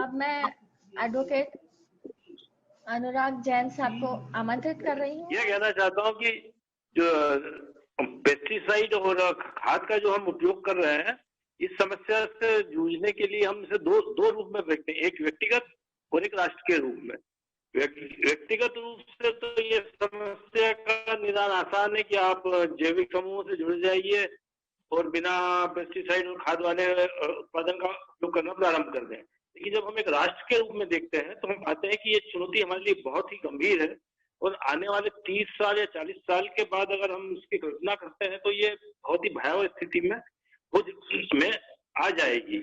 अब मैं एडवोकेट अनुराग जैन साहब को आमंत्रित कर रही हूँ। ये कहना चाहता हूँ कि जो पेस्टिसाइड और खाद का जो हम उपयोग कर रहे हैं, इस समस्या से जूझने के लिए हम इसे दो रूप में देखते हैं, एक व्यक्तिगत और एक राष्ट्र के रूप में। व्यक्तिगत रूप से तो ये समस्या का निदान आसान है कि आप जैविक समूहों से जुड़ जाइए और बिना पेस्टिसाइड और खाद वाले उत्पादन का उपयोग करना प्रारंभ कर दें। लेकिन जब हम एक राष्ट्र के रूप में देखते हैं तो हम पाते हैं कि ये चुनौती हमारे लिए बहुत ही गंभीर है और आने वाले 30 साल या 40 साल के बाद अगर हम इसकी कल्पना करते हैं तो ये बहुत ही भयावह स्थिति में आ जाएगी।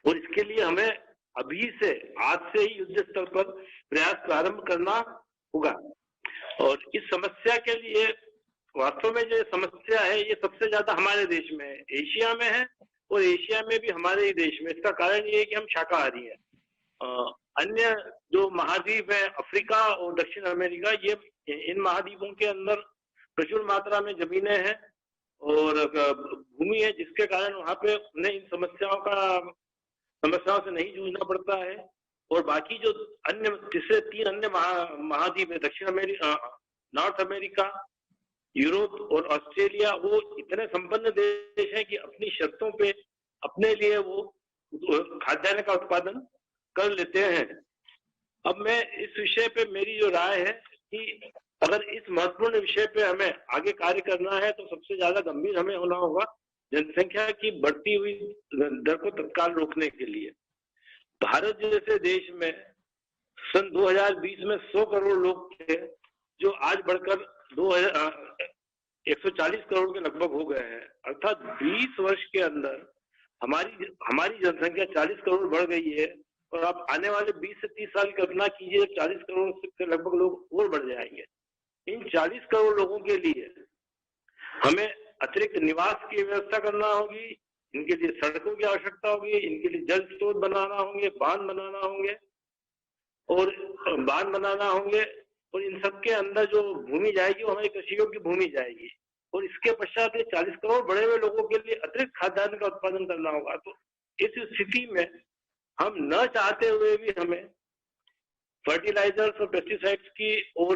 और इसके लिए हमें अभी से, आज से ही युद्ध स्तर पर प्रयास प्रारंभ करना होगा। और इस समस्या के लिए वास्तव में जो समस्या है ये सबसे ज्यादा हमारे देश में है, एशिया में है और एशिया में भी हमारे ही देश में। इसका कारण ये है कि हम शाकाहारी हैं। अन्य जो महाद्वीप है, अफ्रीका और दक्षिण अमेरिका, ये इन महाद्वीपों के अंदर प्रचुर मात्रा में जमीनें हैं और भूमि है, जिसके कारण वहां पे उन्हें इन समस्याओं से नहीं जूझना पड़ता है। और बाकी जो अन्य तीसरे 3 अन्य महाद्वीप है, दक्षिण अमेरिका, नॉर्थ अमेरिका, यूरोप और ऑस्ट्रेलिया, वो इतने संपन्न देश हैं कि अपनी शर्तों पे अपने लिए वो खाद्यान्न का उत्पादन कर लेते हैं। अब मैं इस विषय पे मेरी जो राय है कि अगर इस महत्वपूर्ण विषय पे हमें आगे कार्य करना है तो सबसे ज्यादा गंभीर हमें होना होगा जनसंख्या की बढ़ती हुई दर को तत्काल रोकने के लिए। भारत जैसे देश में सन 2020 में 100 करोड़ लोग थे, जो आज बढ़कर 140 करोड़ के लगभग हो गए हैं। अर्थात 20 वर्ष के अंदर हमारी जनसंख्या 40 करोड़ बढ़ गई है और आप आने वाले 20 से 30 साल की कल्पना कीजिए, 40 करोड़ से लगभग लोग और बढ़ जाएंगे। इन 40 करोड़ लोगों के लिए हमें अतिरिक्त निवास की व्यवस्था करना होगी, इनके लिए सड़कों की आवश्यकता होगी, इनके लिए जल स्रोत बनाना होंगे, बांध बनाना होंगे और इन सब के अंदर जो भूमि जाएगी वो हमारी कृषि योग्य भूमि जाएगी। और इसके पश्चात ये 40 करोड़ बढ़े हुए लोगों के लिए अतिरिक्त खाद्यान्न का उत्पादन करना होगा। तो इस स्थिति में हम न चाहते हुए भी हमें फर्टिलाइजर्स और पेस्टिसाइड्स की और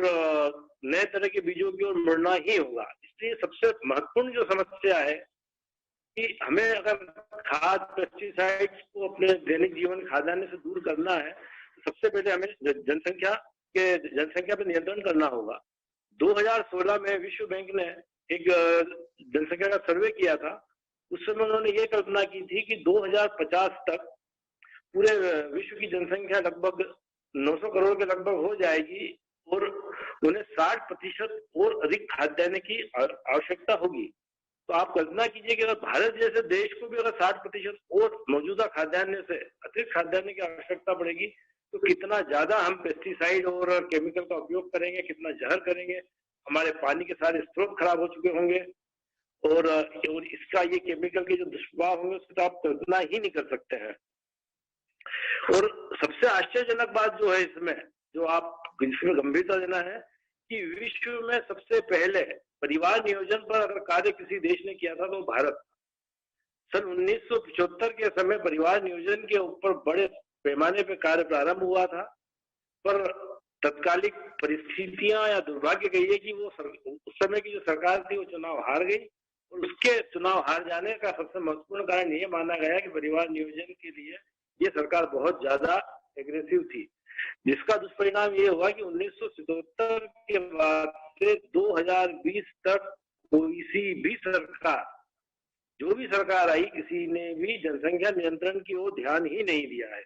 नए तरह के बीजों की ओर मुड़ना ही होगा। इसलिए सबसे महत्वपूर्ण जो समस्या है कि हमें अगर खाद पेस्टिसाइड्स को अपने दैनिक जीवन खाद्यान्न से दूर करना है तो सबसे पहले हमें जनसंख्या पर नियंत्रण करना होगा। 2016 में विश्व बैंक ने एक जनसंख्या का सर्वे किया था। उस समय उन्होंने ये कल्पना की थी कि 2050 तक पूरे विश्व की जनसंख्या लगभग 900 करोड़ के लगभग हो जाएगी और उन्हें 60% और अधिक खाद्यान्न की आवश्यकता होगी। तो आप कल्पना कीजिए कि अगर भारत जैसे देश को भी अगर 60% और मौजूदा खाद्यान्न से अतिरिक्त खाद्यान्न की आवश्यकता पड़ेगी तो कितना ज्यादा हम पेस्टिसाइड और केमिकल का उपयोग करेंगे, कितना जहर करेंगे, हमारे पानी के सारे स्रोत खराब हो चुके होंगे और इसका ये केमिकल के जो दुष्प्रभाव होंगे उसकी तो आप कल्पना ही नहीं कर सकते हैं। और सबसे आश्चर्यजनक बात जो है इसमें, जो आप इसमें गंभीरता देना है कि विश्व में सबसे पहले परिवार नियोजन पर अगर कार्य किसी देश ने किया था तो भारत। सन 1975 के समय परिवार नियोजन के ऊपर बड़े पैमाने पर कार्य प्रारंभ हुआ था, पर तत्कालिक परिस्थितियां या दुर्भाग्य कहिए कि वो उस समय की जो सरकार थी वो चुनाव हार गई और उसके चुनाव हार जाने का सबसे महत्वपूर्ण कारण ये माना गया कि परिवार नियोजन के लिए ये सरकार बहुत ज्यादा एग्रेसिव थी, जिसका दुष्परिणाम ये हुआ कि 1977 के बाद से 2020 तक किसी भी सरकार, जो भी सरकार आई, किसी ने भी जनसंख्या नियंत्रण की ओर ध्यान ही नहीं दिया है।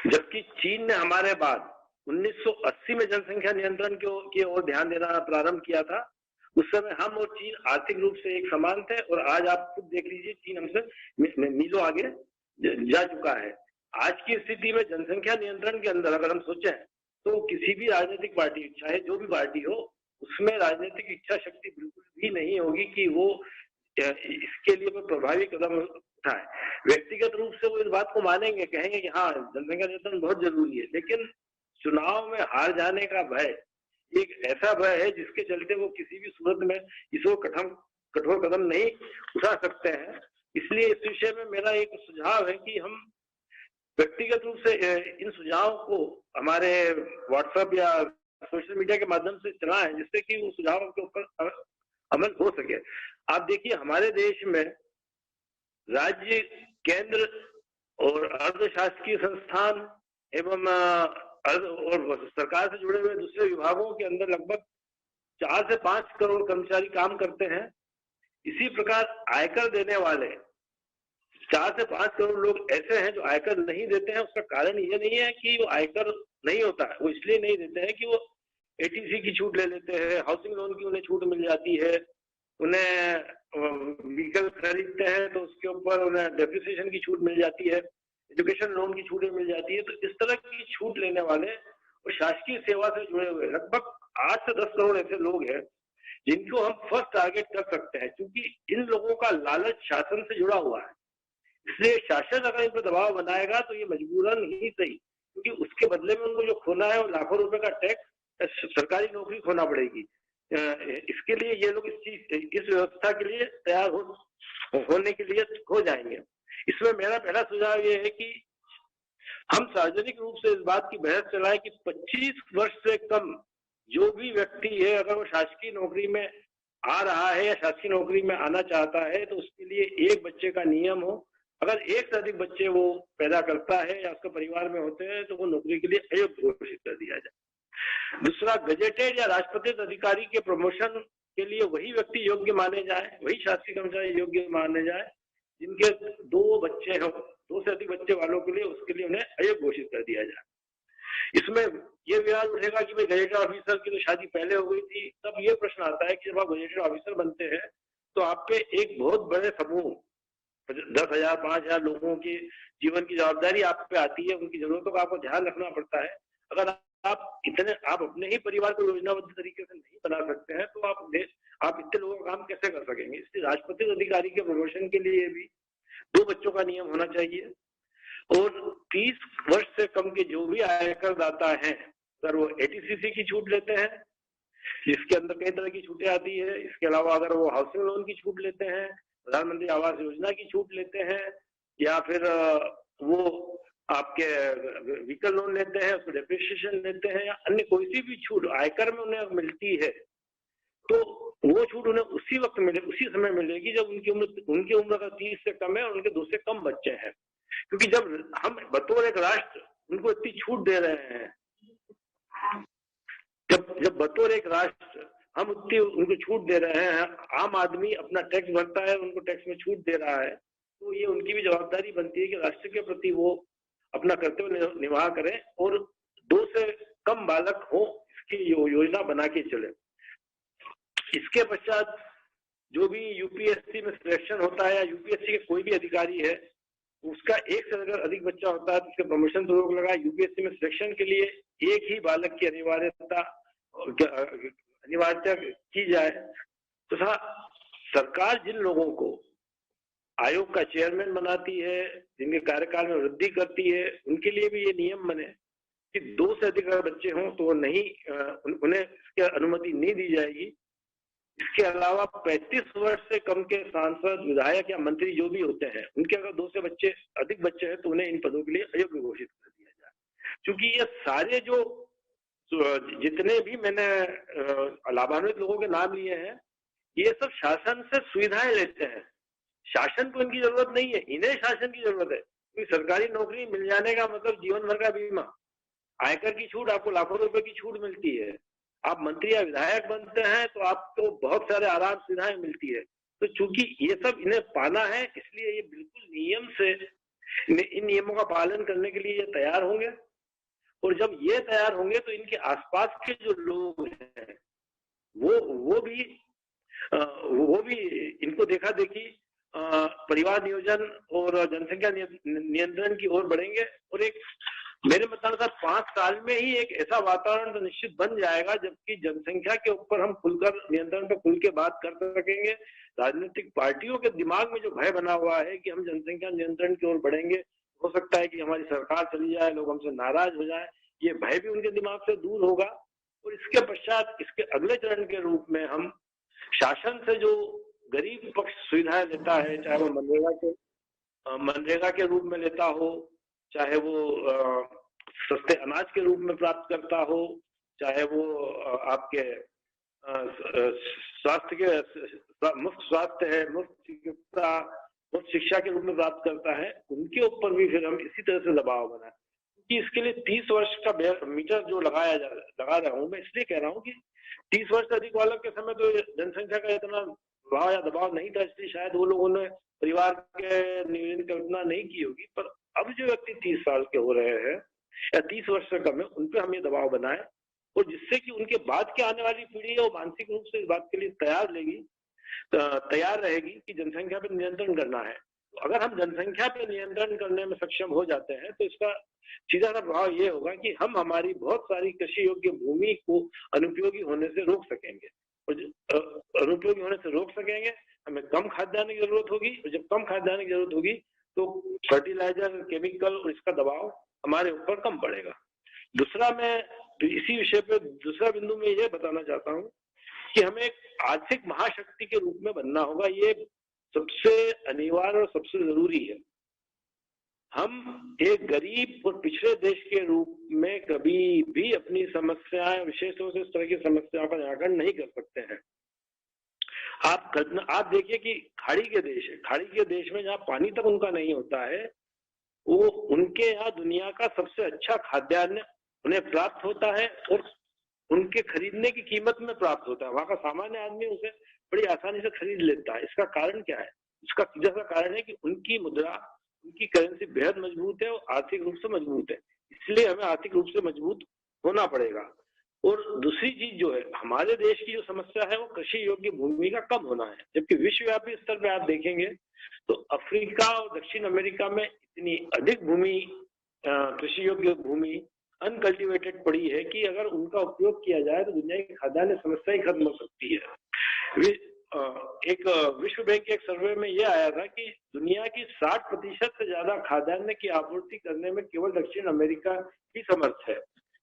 जबकि चीन ने हमारे बाद 1980 में जनसंख्या नियंत्रण की ओर ध्यान देना प्रारंभ किया था। उस समय हम और चीन आर्थिक रूप से एक समान थे और आज आप खुद देख लीजिए चीन हमसे मीलों आगे जा चुका है। आज की स्थिति में जनसंख्या नियंत्रण के अंदर अगर हम सोचें तो किसी भी राजनीतिक पार्टी, चाहे जो भी पार्टी हो, उसमें राजनीतिक इच्छा शक्ति बिल्कुल भी नहीं होगी कि वो इसके लिए कोई प्रभावी कदम उठाए। व्यक्तिगत रूप से वो इस बात को मानेंगे, कहेंगे कि हाँ जनसंख्या नियंत्रण बहुत जरूरी है, लेकिन चुनाव में हार जाने का भय एक ऐसा भय है जिसके चलते वो किसी भी सूरत में इसको कठोर कदम नहीं उठा सकते हैं। इसलिए इस विषय में मेरा एक सुझाव है कि हम व्यक्तिगत रूप से इन सुझावों को हमारे व्हाट्सएप या सोशल मीडिया के माध्यम से चलाएं, जिससे कि उन सुझावों के ऊपर अमल हो सके। आप देखिए, हमारे देश में राज्य, केंद्र और अर्धशासकीय संस्थान एवं और सरकार से जुड़े हुए दूसरे विभागों के अंदर लगभग 4 से 5 करोड़ कर्मचारी काम करते हैं। इसी प्रकार आयकर देने वाले 4 से 5 करोड़ लोग ऐसे हैं जो आयकर नहीं देते हैं। उसका कारण ये नहीं है कि वो आयकर नहीं होता है, वो इसलिए नहीं देते हैं कि वो एटीसी की छूट ले लेते हैं, हाउसिंग लोन की उन्हें छूट मिल जाती है, उन्हें व्हीकल खरीदते हैं तो उसके ऊपर उन्हें डेप्रिसिएशन की छूट मिल जाती है, एजुकेशन लोन की छूटें मिल जाती है। तो इस तरह की छूट लेने वाले और शासकीय सेवा से जुड़े हुए लगभग 8 से 10 करोड़ ऐसे लोग हैं जिनको हम फर्स्ट टारगेट कर सकते हैं, क्योंकि इन लोगों का लालच शासन से जुड़ा हुआ है। इसलिए शासन अगर इन पर दबाव बनाएगा तो ये मजबूरन ही सही, क्योंकि उसके बदले में उनको जो खोना है वो लाखों रुपए का टैक्स, सरकारी नौकरी खोना पड़ेगी। इसके लिए ये लोग इस व्यवस्था के लिए तैयार होने के लिए हो जाएंगे। इसमें मेरा पहला सुझाव ये है कि हम सार्वजनिक रूप से इस बात की बहस चलाएं कि 25 वर्ष से कम जो भी व्यक्ति है, अगर वो शासकीय नौकरी में आ रहा है या शासकीय नौकरी में आना चाहता है तो उसके लिए एक बच्चे का नियम हो। अगर एक से अधिक बच्चे वो पैदा करता है या उसके परिवार में होते हैं तो वो नौकरी के लिए अयोग्य घोषित कर दिया जाए। दूसरा, गजेटेड या राजपत्रित अधिकारी के प्रमोशन के लिए वही व्यक्ति योग्य माने जाए, वही शासकीय कर्मचारी योग्य माने जाए जिनके 2 बच्चे हो, 2 से अधिक बच्चे वालों के लिए उसके लिए उन्हें अयोग्य घोषित कर दिया जाए। इसमें ये विवाद उठेगा कि भाई गजेटेड ऑफिसर की तो शादी पहले हो गई थी। तब ये प्रश्न आता है कि जब आप गजेटेड ऑफिसर बनते हैं तो आप पे एक बहुत बड़े समूह 10,000 5,000 लोगों की जीवन की जवाबदारी आप पे आती है, उनकी जरूरतों का आपको ध्यान रखना पड़ता है। अगर आप अपने ही परिवार को योजनाबद्ध तरीके से नहीं बना सकते हैं तो आप इतने लोगों का काम कैसे कर सकेंगे। इसलिए राजपत्रित अधिकारी के प्रमोशन के लिए भी 2 बच्चों का नियम होना चाहिए और 30 वर्ष से कम के जो भी आयकर दाता हैं, अगर वो एटीसीसी की छूट लेते हैं जिसके अंदर कई तरह की छूटें आती है, इसके अलावा अगर वो हाउसिंग लोन की छूट लेते हैं, प्रधानमंत्री आवास योजना की छूट लेते हैं, या फिर वो आपके व्हीकल लोन लेते हैं, उसको डेप्रिसिएशन लेते हैं, या अन्य कोई सी भी छूट आयकर में उन्हें मिलती है तो वो छूट उन्हें उसी वक्त उसी समय मिलेगी जब उनकी उम्र अगर 30 से कम है और उनके 2 से कम बच्चे हैं। क्योंकि जब हम बतौर एक राष्ट्र उनको इतनी छूट दे रहे हैं, जब बतौर एक राष्ट्र हम उतनी उनको छूट दे रहे हैं, आम आदमी अपना टैक्स भरता है, उनको टैक्स में छूट दे रहा है, तो ये उनकी भी जवाबदारी बनती है कि राष्ट्र के प्रति वो अपना कर्तव्य निवाह करें और 2 से कम बालक हो इसकी योजना बना के चले। इसके पश्चात जो भी यूपीएससी में सिलेक्शन होता है या यूपीएससी के कोई भी अधिकारी है, उसका एक से अगर अधिक बच्चा होता है तो उसके प्रमोशन पर रोक लगा। यूपीएससी में सिलेक्शन के लिए एक ही बालक की अनिवार्यता की जाए तथा सरकार जिन लोगों को आयोग का चेयरमैन बनाती है, जिनके कार्यकाल में वृद्धि करती है, उनके लिए भी ये नियम बने कि 2 से अधिक अगर बच्चे हों तो उन्हें इसकी अनुमति नहीं दी जाएगी। इसके अलावा 35 वर्ष से कम के सांसद, विधायक या मंत्री जो भी होते हैं, उनके अगर 2 से अधिक बच्चे हैं तो उन्हें इन पदों के लिए अयोग्य घोषित कर दिया जाए। क्योंकि ये सारे जितने भी मैंने लाभान्वित लोगों के नाम लिए हैं, ये सब शासन से सुविधाएं लेते हैं। शासन को इनकी जरूरत नहीं है, इन्हें शासन की जरूरत है। क्योंकि सरकारी नौकरी मिल जाने का मतलब जीवन भर का बीमा, आयकर की छूट, आपको लाखों रुपए की छूट मिलती है। आप मंत्री या विधायक बनते हैं तो आपको बहुत सारे आराम सुविधाएं मिलती है। तो चूंकि ये सब इन्हें पाना है, इसलिए ये बिल्कुल नियम से इन नियमों का पालन करने के लिए ये तैयार होंगे। और जब ये तैयार होंगे तो इनके आसपास के जो लोग हैं वो भी इनको देखा देखी परिवार नियोजन और जनसंख्या नियंत्रण की ओर बढ़ेंगे। और एक मेरे मतानुसार 5 साल में ही एक ऐसा वातावरण तो निश्चित बन जाएगा जबकि जनसंख्या के ऊपर हम खुलकर नियंत्रण पे खुल के बात कर सकेंगे। राजनीतिक पार्टियों के दिमाग में जो भय बना हुआ है कि हम जनसंख्या नियंत्रण की ओर बढ़ेंगे, हो सकता है कि हमारी सरकार चली जाए, लोग हमसे नाराज हो जाए, ये भय भी उनके दिमाग से दूर होगा। और इसके पश्चात इसके अगले चरण के रूप में हम शासन से जो गरीब पक्ष सुविधाएं लेता है, चाहे वो मनरेगा के रूप में लेता हो, चाहे वो सस्ते अनाज के रूप में प्राप्त करता हो, चाहे वो आपके स्वास्थ्य के मुफ्त स्वास्थ्य है, मुफ्त चिकित्सा, मुफ्त शिक्षा के रूप में प्राप्त करता है, उनके ऊपर भी फिर हम इसी तरह से दबाव बनाए। कि इसके लिए 30 वर्ष का मीटर जो लगा रहा हूँ मैं, इसलिए कह रहा हूँ कि 30 वर्ष से अधिक वालों के समय तो जनसंख्या का इतना प्रभाव या दबाव नहीं था, इसलिए शायद वो लोगों ने परिवार के नियोजन की कल्पना नहीं की होगी। पर अब जो व्यक्ति 30 साल के हो रहे हैं या 30 वर्ष से कम है, उन पर हम ये दबाव बनाए, और जिससे कि उनके बाद की आने वाली पीढ़ी है वो मानसिक रूप से इस बात के लिए तैयार रहेगी कि जनसंख्या पर नियंत्रण करना है। तो अगर हम जनसंख्या पर नियंत्रण करने में सक्षम हो जाते हैं तो इसका सीधा सा प्रभाव ये होगा कि हम हमारी बहुत सारी कृषि योग्य भूमि को अनुपयोगी होने से रोक सकेंगे, और अनुपयोगी होने से रोक सकेंगे, हमें कम खाद्यान्न की जरूरत होगी, और जब कम खाद्यान्न की जरूरत होगी तो फर्टिलाइजर, केमिकल और इसका दबाव हमारे ऊपर कम पड़ेगा। दूसरा, मैं इसी विषय पे दूसरा बिंदु में ये बताना चाहता हूँ कि हमें एक आर्थिक महाशक्ति के रूप में बनना होगा। ये सबसे अनिवार्य और सबसे जरूरी है। हम एक गरीब और पिछड़े देश के रूप में कभी भी अपनी समस्याएं, विशेष रूप से इस तरह की समस्याओं का निराकरण नहीं कर सकते हैं। आप देखिए कि खाड़ी के देश में जहाँ पानी तक उनका नहीं होता है, वो उनके यहाँ दुनिया का सबसे अच्छा खाद्यान्न उन्हें प्राप्त होता है और उनके खरीदने की कीमत में प्राप्त होता है। वहां का सामान्य आदमी उसे बड़ी आसानी से खरीद लेता है। इसका कारण क्या है? इसका सीधा सा कारण है कि उनकी मुद्रा, उनकी करेंसी बेहद मजबूत है और आर्थिक रूप से मजबूत है। इसलिए हमें आर्थिक रूप से मजबूत होना पड़ेगा। और दूसरी चीज जो है, हमारे देश की जो समस्या है वो कृषि योग्य भूमि का कम होना है। जबकि विश्वव्यापी स्तर पर आप देखेंगे तो अफ्रीका और दक्षिण अमेरिका में इतनी अधिक भूमि, कृषि योग्य भूमि अनकल्टिवेटेड पड़ी है कि अगर उनका उपयोग किया जाए तो दुनिया की खाद्यान्न समस्या ही खत्म हो सकती है। एक विश्व बैंक के एक सर्वे में यह आया था कि दुनिया की 60% से ज्यादा खाद्यान्न की आपूर्ति करने में केवल दक्षिण अमेरिका ही समर्थ है,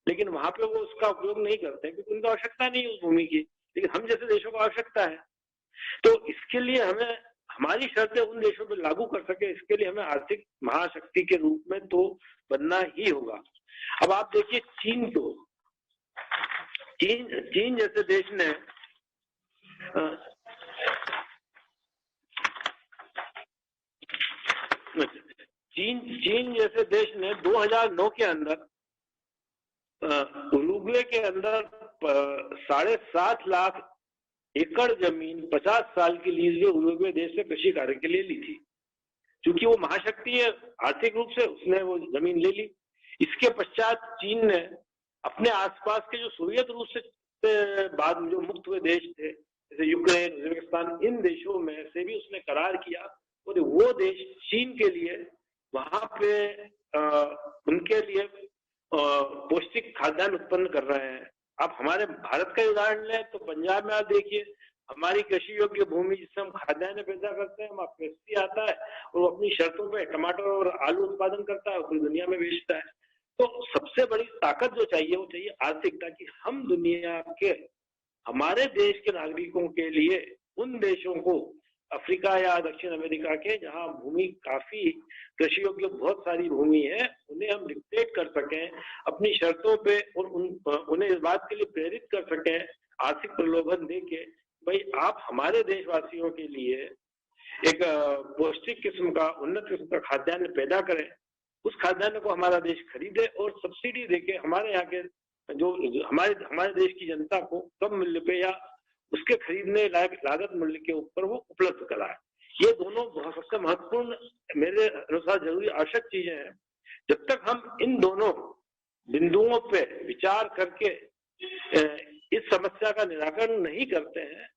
लेकिन वहां पे वो उसका उपयोग नहीं करते क्योंकि उनको आवश्यकता नहीं उस भूमि की, लेकिन हम जैसे देशों को आवश्यकता है। तो इसके लिए हमें हमारी शर्तें उन देशों पर लागू कर सके, इसके लिए हमें आर्थिक महाशक्ति के रूप में तो बनना ही होगा। अब आप देखिए चीन जैसे देश ने चीन जैसे देश ने 2009 के अंदर उरुग्वे के अंदर 7.5 लाख एकड़ जमीन 50 साल की लीज में उरुग्वे देश से कृषि कार्य के लिए ली थी। क्योंकि वो महाशक्ति है आर्थिक रूप से, उसने वो जमीन ले ली। इसके पश्चात चीन ने अपने आसपास के जो सोवियत रूस से बाद में जो मुक्त हुए देश थे, जैसे यूक्रेन, उज्बेकिस्तान, इन देशों में से भी उसने करार किया और वो देश चीन के लिए वहां पे उनके लिए पौष्टिक खाद्यान्न उत्पन्न कर रहे हैं। आप हमारे भारत का उदाहरण लें तो पंजाब में आप देखिए, हमारी कृषि योग्य भूमि जिससे हम खाद्यान्न पैदा करते हैं, वहां पेप्सी आता है और वो अपनी शर्तों पे टमाटर और आलू उत्पादन करता है और पूरी दुनिया में बेचता है। तो सबसे बड़ी ताकत जो चाहिए वो चाहिए आर्थिक, ताकि हम दुनिया के हमारे देश के नागरिकों के लिए उन देशों को, अफ्रीका या दक्षिण अमेरिका के जहां भूमि काफी कृषि योग्य बहुत सारी भूमि है, उन्हें हम डिक्टेट कर सकें अपनी शर्तों पे और उन्हें इस बात के लिए प्रेरित कर सकें, आर्थिक प्रलोभन देके, भाई आप हमारे देशवासियों के लिए एक पौष्टिक किस्म का, उन्नत किस्म का खाद्यान्न पैदा करें, उस खाद्यान्न को हमारा देश खरीदे और सब्सिडी देके हमारे यहाँ के जो हमारे देश की जनता को कम मूल्य पे या उसके खरीदने लायक लागत मूल्य के ऊपर वो उपलब्ध कराए। ये दोनों बहुत सबसे महत्वपूर्ण, मेरे अनुसार जरूरी आवश्यक चीजें हैं। जब तक हम इन दोनों बिंदुओं पे विचार करके इस समस्या का निराकरण नहीं करते हैं,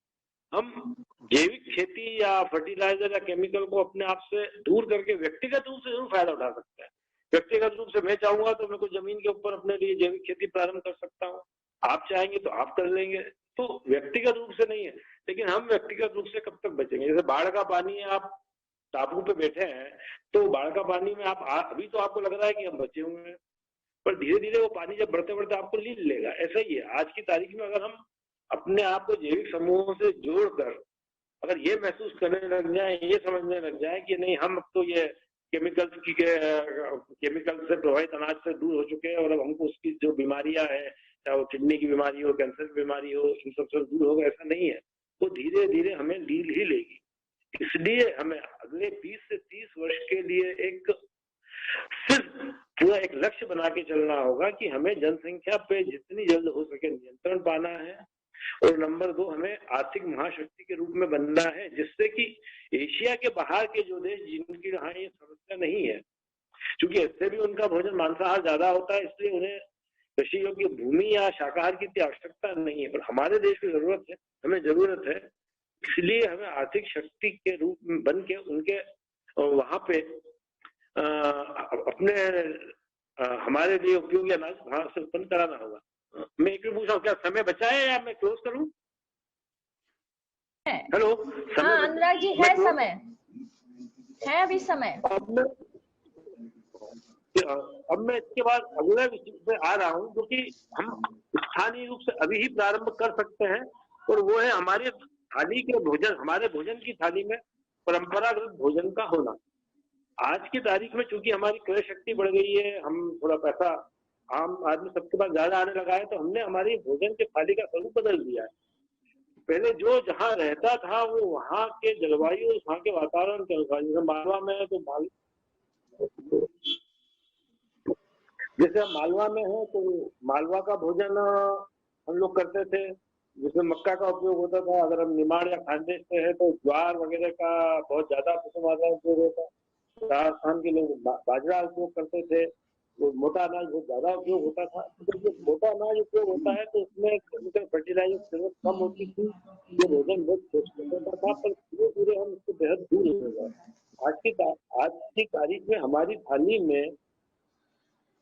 हम जैविक खेती या फर्टिलाइजर या केमिकल को अपने आप से दूर करके व्यक्तिगत रूप से जरूर फायदा उठा सकते हैं। व्यक्तिगत रूप से मैं चाहूंगा तो मैं कुछ जमीन के ऊपर अपने लिए जैविक खेती प्रारंभ कर सकता हूँ, आप चाहेंगे तो आप कर लेंगे। तो व्यक्तिगत रूप से नहीं है, लेकिन हम व्यक्तिगत रूप से कब तक बचेंगे? जैसे बाढ़ का पानी है, आप टापू पे बैठे हैं तो बाढ़ का पानी में आप अभी तो आपको लग रहा है कि हम बचे हुए हैं, पर धीरे धीरे वो पानी जब बढ़ते बढ़ते आपको लील लेगा। ऐसा ही है आज की तारीख में, अगर हम अपने आप को जैविक समूहों से जोड़कर अगर ये महसूस करने लग जाए, ये समझने लग जाए कि नहीं हम अब तो ये केमिकल से प्रभावित अनाज से दूर हो चुके हैं और अब हमको उसकी जो बीमारियां हैं, चाहे वो किडनी की बीमारी हो, कैंसर की बीमारी हो, इन सब से दूर होगा, ऐसा नहीं है। वो धीरे धीरे हमें लील ही लेगी। इसलिए हमें अगले 20 से 30 वर्ष के लिए एक सिर्फ पूरा एक लक्ष्य बना के चलना होगा कि हमें जनसंख्या पे जितनी जल्द हो सके नियंत्रण पाना है, और नंबर 2 हमें आर्थिक महाशक्ति के रूप में बनना है, जिससे कि एशिया के बाहर के जो देश जिनकी यहाँ ये समस्या नहीं है, क्योंकि ऐसे भी उनका भोजन मांसाहार ज्यादा होता है, इसलिए उन्हें कृषि योग्य भूमि या शाकाहार की इतनी आवश्यकता नहीं है, पर हमारे देश की जरूरत है, हमें जरूरत है। इसलिए हमें आर्थिक शक्ति के रूप में बन के उनके वहां पे अपने हमारे लिए उपयोगी अनाज वहां से उत्पन्न कराना होगा। मैं एक भी पूछ रहा हूँ, क्या समय बचा है या मैं क्लोज करूं? हेलो, हाँ अनुराग जी, है समय, है अभी समय। अब मैं इसके बाद अगले विषय पे आ रहा हूँ, क्योंकि हम स्थानीय रूप से अभी ही प्रारंभ कर सकते हैं, और वो है हमारे थाली के भोजन, हमारे भोजन की थाली में परंपरागत भोजन का होना। आज की तारीख में चूंकि हमारी क्रय शक्ति बढ़ गई है, हम थोड़ा पैसा आम आदमी सबके पास ज्यादा आने लगा है, तो हमने हमारी भोजन की थाली का स्वरूप बदल दिया है। पहले जो जहाँ रहता था वो वहाँ के जलवायु, वहाँ के वातावरण के अनुसार, जैसे मालवा में है तो जैसे हम मालवा में है तो मालवा का भोजन हम लोग करते थे, जिसमें मक्का का उपयोग होता था। अगर हम निमाड़ या खानदेश से है तो ज्वार वगैरह का बहुत ज्यादा मात्रा में उपयोग होता। राजस्थान के लोग बाजरा उपयोग करते थे, वो मोटा अनाज बहुत ज्यादा उपयोग होता था। तो जब मोटा अनाज उपयोग होता है तो उसमें केमिकल फर्टिलाइजर की जरूरत कम होती थी, ये भोजन बहुत पौष्टिक होता था, पर धीरे धीरे हम इससे बेहद दूर हो गए। आज की तारीख में हमारी थाली में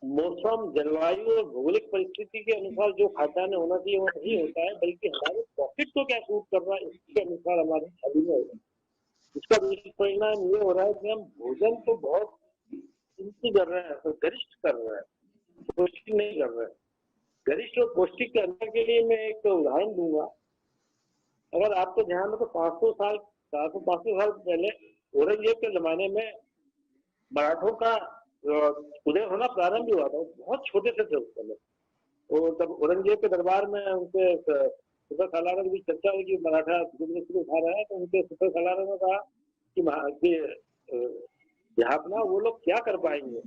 मौसम, जलवायु और भौगोलिक परिस्थिति के अनुसार जो खाद्यान्न होना चाहिए वो नहीं होता है, बल्कि हमारे पॉकेट को क्या सूट कर रहा है इसके अनुसार हमारी थाली में होता है। इसका परिणाम ये हो रहा है कि हम भोजन तो बहुत कीमती कर रहे हैं, तो गरिष्ठ कर रहे हैं, पौष्टिक नहीं कर रहे हैं। गरिष्ठ और पौष्टिक करने के लिए मैं एक उदाहरण दूंगा। अगर आपको ध्यान हो तो 400 साल पहले औरंगजेब के जमाने में मराठों का उदय होना प्रारंभ हुआ था। बहुत छोटे से थे उस समय, और तब औरंगजेब के दरबार में उनके सुपर सालार की चर्चा हुई कि मराठा शुरू उठा रहा है, तो उनके सुपर सालार ने कहा कि जहापना वो लोग क्या कर पाएंगे,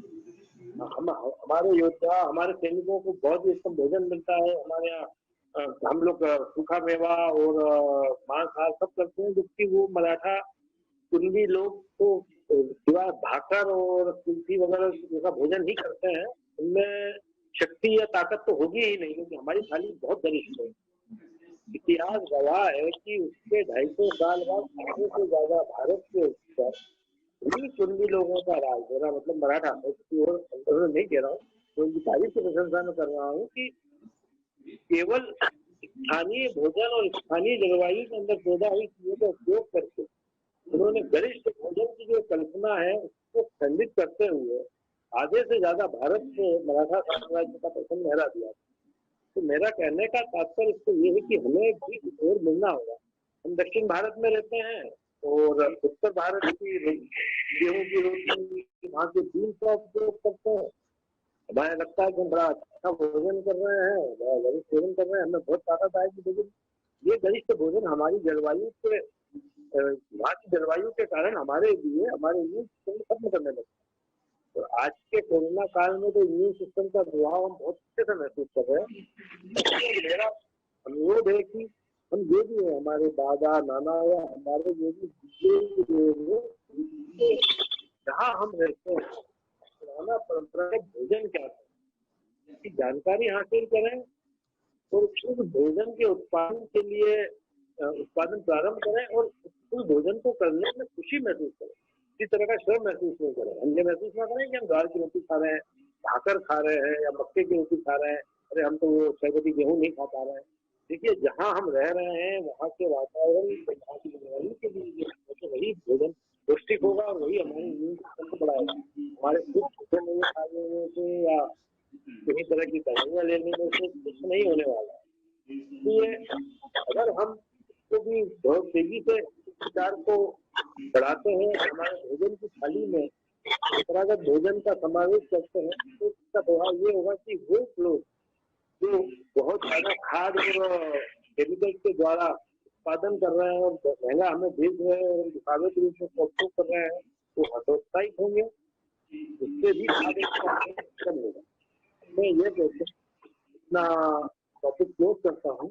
हम हमारे योद्धा, हमारे सैनिकों को बहुत ही उत्तम भोजन मिलता है, हमारे यहाँ हम लोग सूखा मेवा और मांसाहार सब करते हैं, जबकि वो मराठा कुंडी लोग तो सिवाय भाकर और कुल्फी वगैरह जैसा भोजन ही करते हैं, उनमें शक्ति या ताकत तो होगी ही नहीं, क्योंकि हमारी थाली बहुत गरिष्ठ है। इतिहास गवाह है कि उसके 250 साल बाद आधे से ज्यादा भारत के ऊपर कुंडी लोगों का राज, मेरा मतलब मराठा, और नहीं कह रहा हूँ, तो उनकी तारीफ की प्रशंसा में कर रहा हूँ कि केवल स्थानीय भोजन और स्थानीय जलवायु के अंदर पैदा हुई चीजों का उपयोग करके उन्होंने गरिष्ठ भोजन की जो कल्पना है उसको खंडित करते हुए आधे से ज्यादा भारत को मराठा साम्राज्य का प्रसन्न लहरा दिया। तो मेरा कहने का तात्पर्य इसको ये है कि हमें भी और मिलना होगा। हम दक्षिण भारत में रहते हैं और उत्तर भारत की गेहूं की रोटी, वहाँ के बीन का उपयोग करते हैं। हमें लगता है कि हम बड़ा अच्छा भोजन कर रहे हैं, बड़ा गरिष्ठ भोजन कर रहे हैं, हमें बहुत ताकत आएगी, लेकिन ये गरिष्ठ भोजन हमारी जलवायु के वहाँ की जलवायु के कारण हमारे इम्यून सिस्टम को खत्म करने लगता है। तो आज के कोरोना काल में तो इम्यून सिस्टम का प्रभाव हम बहुत अच्छे से महसूस कर रहे हैं। मेरा अनुरोध है कि हम जो भी है, हमारे दादा नाना या हमारे जो भी जहाँ हम रहते हैं पुराना परंपरागत भोजन क्या है इसकी जानकारी हासिल करें और उस भोजन के उत्पादन के लिए उत्पादन प्रारंभ करें और उस भोजन को करने में खुशी महसूस करें, किसी तरह का श्रम महसूस नहीं करें। हम ये महसूस ना करें कि हम दाल की रोटी खा रहे हैं, भाकर खा रहे हैं या मक्के की रोटी खा रहे हैं, अरे हम तो वो 6 बजे गेहूं नहीं खा पा रहे हैं। देखिए, जहाँ हम रह रहे हैं वहाँ के वातावरण, वहाँ की जलवायु के लिए वही भोजन पौष्टिक होगा और वही हमारे इम्यून सिस्टम को बढ़ाएगा। हमारे कुछ छोटे नहीं खा लेने से या किसी तरह की दवाइयाँ लेने में से कुछ नहीं होने वाला है। इसलिए अगर हम तो भी बहुत तेजी से विचार को बढ़ाते हैं, हमारे भोजन की थाली में परंपरागत भोजन का समावेश करते हैं, तो इसका प्रभाव ये होगा कि वो लोग जो बहुत ज्यादा खाद और केमिकल के द्वारा उत्पादन कर रहे हैं और महंगा हमें बेच रहे हैं और दिखावे रूप में उपयोग कर रहे हैं, वो हतोत्साहित होंगे, उससे भी खाद्य उत्पादन कम होगा। मैं ये कहकर अपना टॉपिक क्लोज करता हूँ।